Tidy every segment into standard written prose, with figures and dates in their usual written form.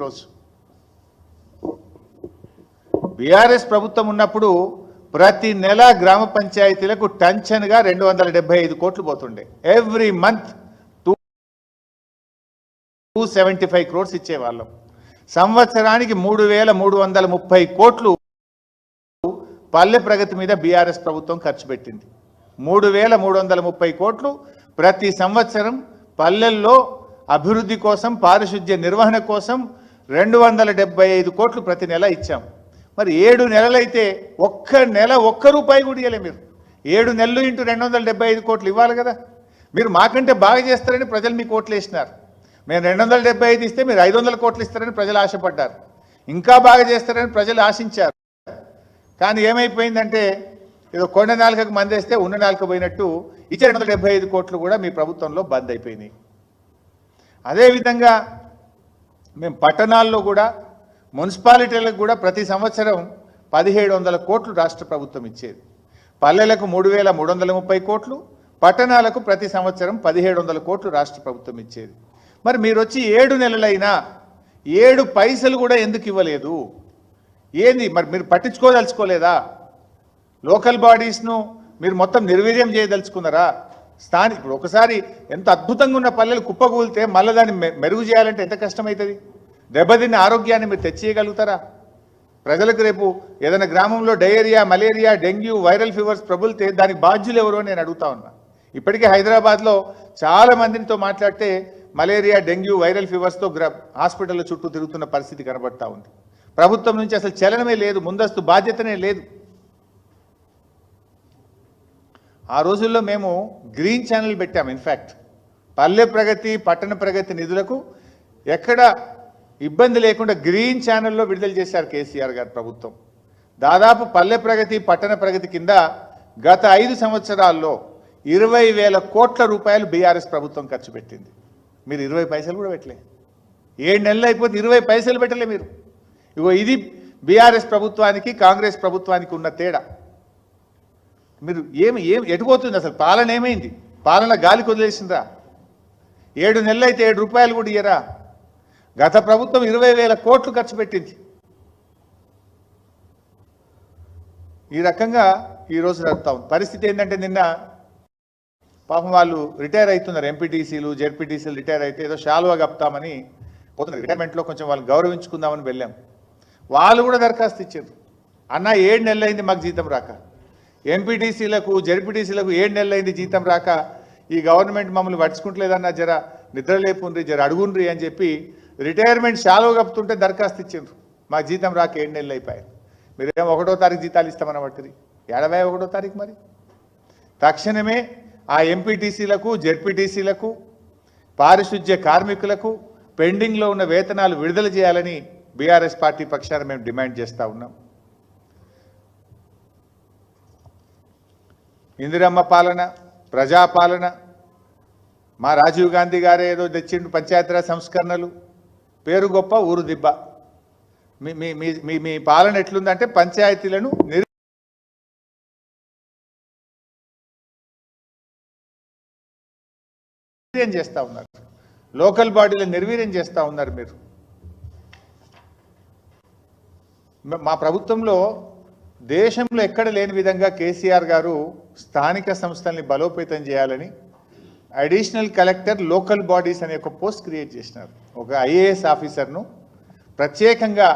రోజు బీఆర్ఎస్ ప్రభుత్వం ఉన్నప్పుడు ప్రతి నెల గ్రామ పంచాయతీలకు టెన్షన్గా 275 కోట్లు పోతుండే. Every month 275 crores ఇచ్చేవాళ్ళం. సంవత్సరానికి 3330 కోట్లు పల్లె ప్రగతి మీద బీఆర్ఎస్ ప్రభుత్వం ఖర్చు పెట్టింది. 3330 కోట్లు ప్రతి సంవత్సరం పల్లెల్లో అభివృద్ధి కోసం, పారిశుద్ధ్య నిర్వహణ కోసం 275 కోట్లు ప్రతి నెల ఇచ్చాం. మరి 7 నెలలైతే ఒక్క నెల ఒక్క రూపాయి కూడా ఇవ్వలే. మీరు 7 నెలలు ఇంటూ 275 కోట్లు ఇవ్వాలి కదా. మీరు మాకంటే బాగా చేస్తారని ప్రజలు మీకు ఓట్లు వేసినారు. మేము 275 ఇస్తే మీరు 500 కోట్లు ఇస్తారని ప్రజలు ఆశపడ్డారు. ఇంకా బాగా చేస్తారని ప్రజలు ఆశించారు. కానీ ఏమైపోయిందంటే ఏదో కొండ నాలుకకు మందేస్తే ఉన్న నాలుక పోయినట్టు ఇచ్చే 275 కోట్లు కూడా మీ ప్రభుత్వంలో బంద్ అయిపోయినాయి. అదేవిధంగా మేము పట్టణాల్లో కూడా, మున్సిపాలిటీలకు కూడా ప్రతి సంవత్సరం 1700 కోట్లు రాష్ట్ర ప్రభుత్వం ఇచ్చేది. పల్లెలకు 3330 కోట్లు, పట్టణాలకు ప్రతి సంవత్సరం 1700 కోట్లు రాష్ట్ర ప్రభుత్వం ఇచ్చేది. మరి మీరు వచ్చి 7 నెలలైనా 7 పైసలు కూడా ఎందుకు ఇవ్వలేదు? ఏంది మరి? మీరు పట్టించుకోదలుచుకోలేదా? లోకల్ బాడీస్ను మీరు మొత్తం నిర్వీర్యం చేయదలుచుకున్నారా? ఇప్పుడు ఒకసారి ఎంత అద్భుతంగా ఉన్న పల్లెలు కుప్పకూలితే మళ్ళీ దాన్ని మెరుగు చేయాలంటే ఎంత కష్టమవుతుంది? దెబ్బతిన్న ఆరోగ్యాన్ని మీరు తెచ్చేయగలుగుతారా? ప్రజలకు రేపు ఏదైనా గ్రామంలో diarrhoea, malaria, dengue, viral fevers ప్రబులితే దానికి బాధ్యులు ఎవరో నేను అడుగుతా ఉన్నా. ఇప్పటికే హైదరాబాద్లో చాలా మందితో మాట్లాడితే మలేరియా, డెంగ్యూ, వైరల్ ఫీవర్స్తో హాస్పిటల్ చుట్టూ తిరుగుతున్న పరిస్థితి కనబడతా ఉంది. ప్రభుత్వం నుంచి అసలు చలనమే లేదు, ముందస్తు బాధ్యతనే లేదు. ఆ రోజుల్లో మేము గ్రీన్ ఛానల్ పెట్టాము. ఇన్ఫ్యాక్ట్ పల్లె ప్రగతి, పట్టణ ప్రగతి నిధులకు ఎక్కడ ఇబ్బంది లేకుండా గ్రీన్ ఛానల్లో విడుదల చేశారు కేసీఆర్ గారి ప్రభుత్వం. దాదాపు పల్లె ప్రగతి, పట్టణ ప్రగతి కింద గత 5 సంవత్సరాల్లో 20,000 కోట్ల రూపాయలు బీఆర్ఎస్ ప్రభుత్వం ఖర్చు పెట్టింది. మీరు 20 పైసలు కూడా పెట్టలే. 7 నెలలు అయిపోతే 20 పైసలు పెట్టలే మీరు. ఇగో ఇది బీఆర్ఎస్ ప్రభుత్వానికి, కాంగ్రెస్ ప్రభుత్వానికి ఉన్న తేడా. మీరు ఎటుపోతుంది అసలు? పాలన ఏమైంది? పాలన గాలికి వదిలేసిందా? 7 నెలలు అయితే 7 రూపాయలు కూడా ఇయ్యరా? గత ప్రభుత్వం 20,000 కోట్లు ఖర్చు పెట్టింది. ఈ రకంగా ఈరోజు నడుపుతా ఉంది. పరిస్థితి ఏంటంటే నిన్న పాపం వాళ్ళు రిటైర్ అవుతున్నారు. ఎంపీటీసీలు, జెడ్పీటీసీలు రిటైర్ అయితే ఏదో శాలువా కప్తామని పోతున్నారు. రిటైర్మెంట్లో కొంచెం వాళ్ళని గౌరవించుకుందామని వెళ్ళాం. వాళ్ళు కూడా దరఖాస్తు ఇచ్చారు. అన్న 7 నెలలు అయింది మాకు జీతం రాక. ఎంపీటీసీలకు, జెడ్పీటీసీలకు 7 నెలలు అయింది జీతం రాక. ఈ గవర్నమెంట్ మమ్మల్ని పట్టించుకుంటలేదన్న, జర నిద్రలేపుండ్రి, జర అడుగుండ్రి అని చెప్పి రిటైర్మెంట్ శాలువ కప్పుతుంటే దరఖాస్తు ఇచ్చిండ్రు. మాకు జీతం రాక 7 నెలలు అయిపోయాయి. మీరేమో 1వ తారీఖు జీతాలు ఇస్తామని పట్టింది. 1వ తారీఖు మరి తక్షణమే ఆ ఎంపీటీసీలకు, జెడ్పీటీసీలకు, పారిశుద్ధ్య కార్మికులకు పెండింగ్లో ఉన్న వేతనాలు విడుదల చేయాలని బీఆర్ఎస్ పార్టీ పక్షాన మేము డిమాండ్ చేస్తూ ఉన్నాం. ఇందిరమ్మ పాలన, ప్రజాపాలన, మా రాజీవ్ గాంధీ గారే ఏదో తెచ్చిండు పంచాయతీరాజ్ సంస్కరణలు, పేరు గొప్ప ఊరు దిబ్బ. మీ పాలన ఎట్లుందంటే పంచాయతీలను నిర్వీర్యం చేస్తూ ఉన్నారు, లోకల్ బాడీలను నిర్వీర్యం చేస్తూ ఉన్నారు మీరు. మా ప్రభుత్వంలో దేశంలో ఎక్కడ లేని విధంగా కేసీఆర్ గారు స్థానిక సంస్థల్ని బలోపేతం చేయాలని అడిషనల్ కలెక్టర్ లోకల్ బాడీస్ అనే ఒక పోస్ట్ క్రియేట్ చేసినారు. ఒక ఐఏఎస్ ఆఫీసర్ను ప్రత్యేకంగా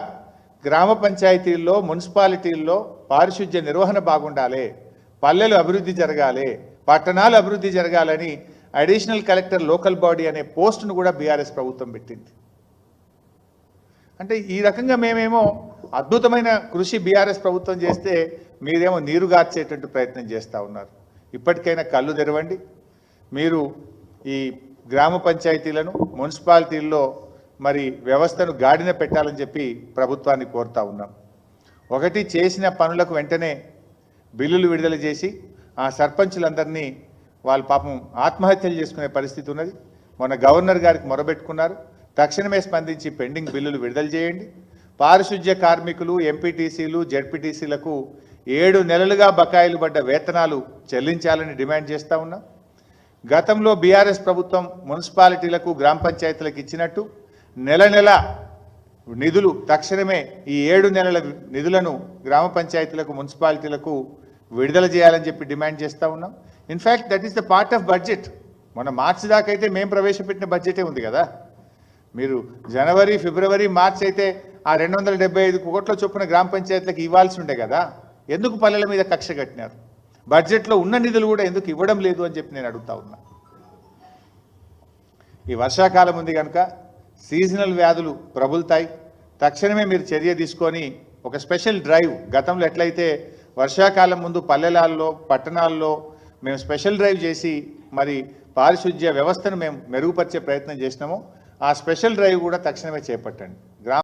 గ్రామ పంచాయతీల్లో, మున్సిపాలిటీల్లో పారిశుద్ధ్య నిర్వహణ బాగుండాలి, పల్లెలు అభివృద్ధి జరగాలి, పట్టణాలు అభివృద్ధి జరగాలని అడిషనల్ కలెక్టర్ లోకల్ బాడీ అనే పోస్టును కూడా బీఆర్ఎస్ ప్రభుత్వం పెట్టింది. అంటే ఈ రకంగా మేమేమో అద్భుతమైన కృషి బీఆర్ఎస్ ప్రభుత్వం చేస్తే మీరేమో నీరుగార్చేటువంటి ప్రయత్నం చేస్తూ ఉన్నారు. ఇప్పటికైనా కళ్ళు తెరవండి. మీరు ఈ గ్రామ పంచాయతీలను, మున్సిపాలిటీల్లో మరి వ్యవస్థను గాడిన పెట్టాలని చెప్పి ప్రభుత్వాన్ని కోరుతా ఉన్నాం. ఒకటి, చేసిన పనులకు వెంటనే బిల్లులు విడుదల చేసి ఆ సర్పంచులందరినీ వాళ్ళు పాపం ఆత్మహత్యలు చేసుకునే పరిస్థితి ఉన్నది. మొన్న గవర్నర్ గారికి మొరబెట్టుకున్నారు. తక్షణమే స్పందించి పెండింగ్ బిల్లులు విడుదల చేయండి. పారిశుద్ధ్య కార్మికులు, ఎంపీటీసీలు, జెడ్పీటీసీలకు 7 నెలలుగా బకాయిలు పడ్డ వేతనాలు చెల్లించాలని డిమాండ్ చేస్తూ ఉన్నాం. గతంలో బీఆర్ఎస్ ప్రభుత్వం మున్సిపాలిటీలకు, గ్రామ పంచాయతీలకు ఇచ్చినట్టు నెల నెల నిధులు తక్షణమే ఈ 7 నెలల నిధులను గ్రామ పంచాయతీలకు మున్సిపాలిటీలకు విడుదల చేయాలని చెప్పి డిమాండ్ చేస్తూ ఉన్నాం. In fact that is the part of budget. మన మార్చి దాకా అయితే మేము ప్రవేశపెట్టిన బడ్జెటే ఉంది కదా. మీరు జనవరి, ఫిబ్రవరి, మార్చి అయితే ఆ 275 కోట్ల చొప్పున గ్రామ పంచాయతీలకు ఇవ్వాల్సి ఉండే కదా. ఎందుకు పల్లెల మీద కక్ష కట్టినారు? బడ్జెట్లో ఉన్న నిధులు కూడా ఎందుకు ఇవ్వడం లేదు అని చెప్పి నేను అడుగుతా ఉన్నా. ఈ వర్షాకాలం ఉంది కనుక సీజనల్ వ్యాధులు ప్రబులుతాయి. తక్షణమే మీరు చర్య తీసుకొని ఒక స్పెషల్ డ్రైవ్, గతంలో ఎట్లయితే వర్షాకాలం ముందు పల్లెలలో పట్టణాల్లో మేము స్పెషల్ డ్రైవ్ చేసి మరి పారిశుధ్య వ్యవస్థను మేము మెరుగుపరిచే ప్రయత్నం చేసినామో ఆ స్పెషల్ డ్రైవ్ కూడా తక్షణమే చేపట్టండి.